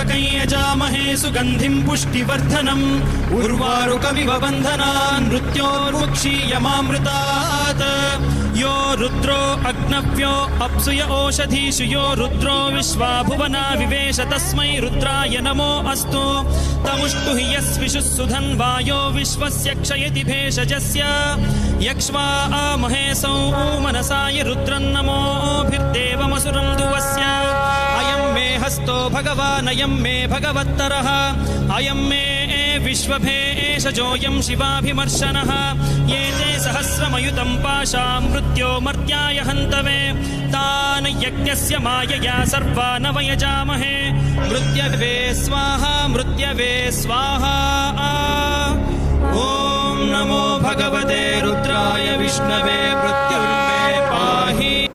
त्र्यम्बकं यजामहे सुगन्धिं पुष्टिवर्धनम् उर्वारुकमिव बन्धनान् मृत्योर्मुक्षीयमामृतात् यो रुद्रो अग्नव्यो अप्सुय ओषधीषु यो रुद्रो विश्वा भुवना विवेश तस्मै रुद्राय नमो अस्तु तमुष्टु हि यस्विषुः सुधन्वायो विश्वस्य क्षयति भेषजस्य यक्ष्वा महेशौ मनसाय रुद्रन्नमोभिर्देवमसुरं दुवस्य अयं मे हस्तो भगवान् अयं मे भगवत्तरः अयं मे विश्वभेषजोऽयं शिवाभिमर्शनः ये ते सहस्रमयुतं पाशां मृत्यो मर्त्याय हन्तवे तान् यज्ञस्य मायया सर्वान् वयजामहे मृत्यवे स्वाहा मृत्यवे स्वाहा ॐ नमो भगवते रुद्राय विष्णवे मृत्युर्मे